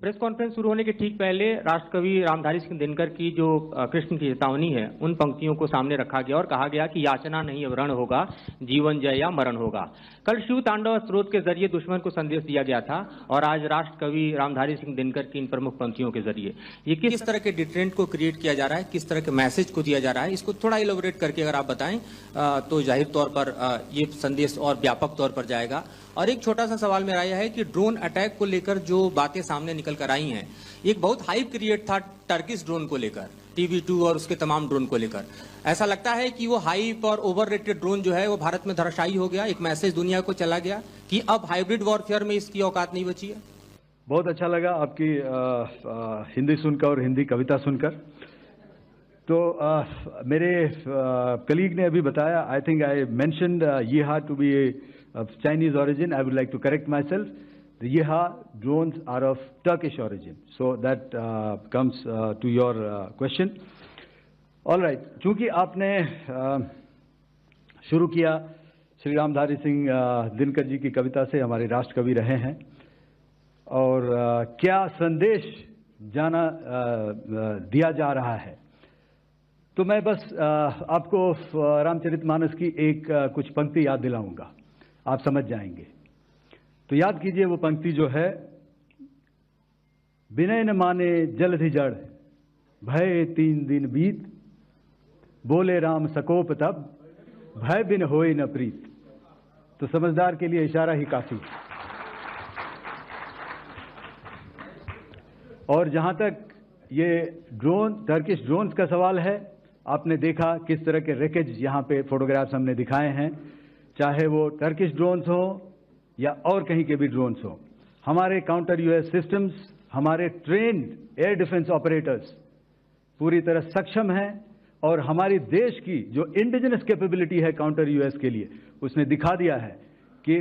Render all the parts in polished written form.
Press conference शुरू होने के ठीक पहले राष्ट्रकवि रामधारी सिंह दिनकर की जो कृष्ण की चेतावनी है उन पंक्तियों को सामने रखा गया और कहा गया कि याचना नहीं अब रण होगा, जीवन जय या मरण होगा। कल शिव तांडव स्रोत के जरिए दुश्मन को संदेश दिया गया था और आज राष्ट्रकवि रामधारी सिंह दिनकर की इन प्रमुख पंक्तियों के जरिए ये किस तरह के डिटरेंट को क्रिएट किया जा रहा है, किस तरह के मैसेज को दिया जा रहा है, इसको थोड़ा इलेबोरेट करके अगर आप बताएं तो जाहिर तौर पर ये संदेश और व्यापक तौर पर जाएगा। और एक छोटा सा सवाल मेरा यह है कि ड्रोन अटैक को लेकर जो बातें सामने निकल कर आई हैं, एक बहुत हाइप क्रिएट था टर्किश ड्रोन को लेकर, TB2 और उसके तमाम ड्रोन को लेकर। ऐसा लगता है कि वो हाइप और ओवररेटेड ड्रोन जो है वो भारत में धराशायी हो गया, एक मैसेज दुनिया को चला गया कि अब हाइब्रिड वॉरफेयर में इसकी औकात नहीं बची है। बहुत अच्छा लगा आपकी हिंदी सुनकर और हिंदी कविता सुनकर। तो मेरे कलीग ने अभी बताया, आई थिंक आई मेंशन्ड यीहा to be of Chinese origin. I would like to correct myself. The Yeha drones are of Turkish origin. So that comes to your question. All right. चूंकि आपने शुरू किया श्री रामधारी सिंह दिनकर जी की कविता से, हमारे राष्ट्र कवि रहे हैं, और क्या संदेश दिया जा रहा है, तो मैं बस आपको रामचरितमानस की एक कुछ पंक्ति याद दिलाऊंगा, आप समझ जाएंगे। तो याद कीजिए वो पंक्ति जो है, विनय न माने जलधि जड़, भय 3 दिन बीत, बोले राम सकोप तब, भय बिन होए न प्रीत। तो समझदार के लिए इशारा ही काफी। और जहां तक ये ड्रोन, टर्किश ड्रोन्स का सवाल है, आपने देखा किस तरह के रेकेज यहां पे फोटोग्राफ्स हमने दिखाए हैं, चाहे वो टर्किश ड्रोन्स हो या और कहीं के भी ड्रोन्स हो। हमारे काउंटर यूएस सिस्टम्स, हमारे ट्रेन्ड एयर डिफेंस ऑपरेटर्स पूरी तरह सक्षम हैं, और हमारी देश की जो इंडिजिनस कैपेबिलिटी है काउंटर यूएस के लिए, उसने दिखा दिया है कि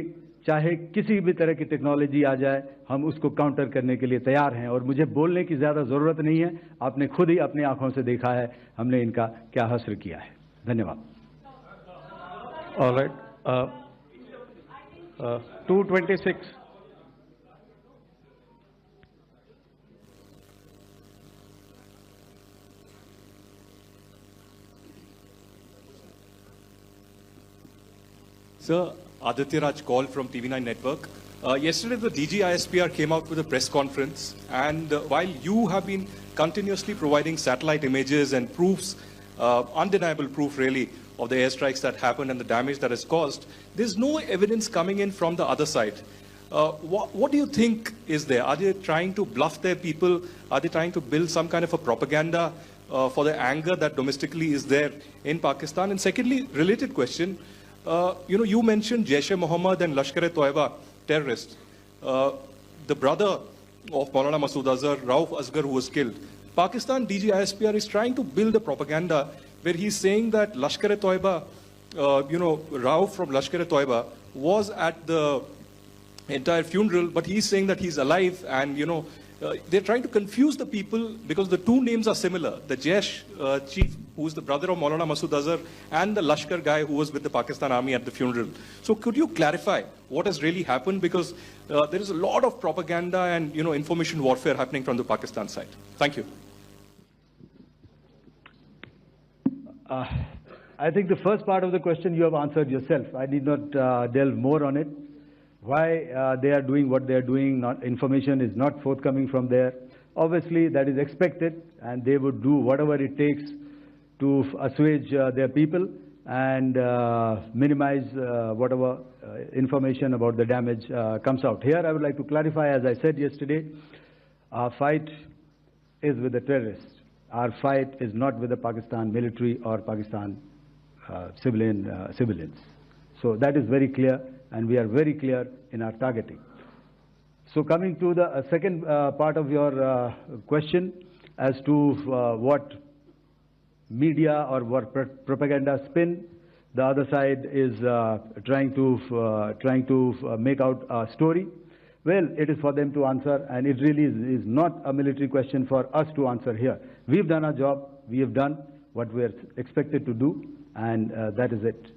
चाहे किसी भी तरह की टेक्नोलॉजी आ जाए, हम उसको काउंटर करने के लिए तैयार हैं। और मुझे बोलने की ज़्यादा ज़रूरत नहीं है, आपने खुद ही अपनी आंखों से देखा है हमने इनका क्या हश्र किया है। धन्यवाद। All right. 226. Sir, Aditya Raj call from TV9 Network. Yesterday, the DG ISPR came out with a press conference, and while you have been continuously providing satellite images and proofs, undeniable proof really, of the airstrikes that happened and the damage that is caused, there's no evidence coming in from the other side. What do you think is there? Are they trying to bluff their people? Are they trying to build some kind of a propaganda for the anger that domestically is there in Pakistan? And secondly, related question, you mentioned Jaish-e-Mohammed and Lashkar-e-Toiba terrorists. The brother of Maulana Masood Azhar, Rauf Asghar, who was killed. Pakistan DG ISPR is trying to build a propaganda where he's saying that Lashkar-e-Toiba, Rauf from Lashkar-e-Toiba was at the entire funeral, but he's saying that he's alive, and they're trying to confuse the people because the two names are similar. The Jaish chief, who's the brother of Maulana Masood Azhar, and the Lashkar guy who was with the Pakistan army at the funeral. So could you clarify what has really happened? Because there is a lot of propaganda and information warfare happening from the Pakistan side. Thank you. I think the first part of the question you have answered yourself. I need not delve more on it. Why they are doing what they are doing, information is not forthcoming from there. Obviously, that is expected, and they would do whatever it takes to assuage their people and minimize whatever information about the damage comes out. Here, I would like to clarify, as I said yesterday, our fight is with the terrorists. Our fight is not with the Pakistan military or Pakistan civilians. So that is very clear, and we are very clear in our targeting. So coming to the second part of your question as to what media or what propaganda spin the other side is trying to make out a story. Well, it is for them to answer, and it really is not a military question for us to answer here. We've done our job. We have done what we're expected to do, and that is it.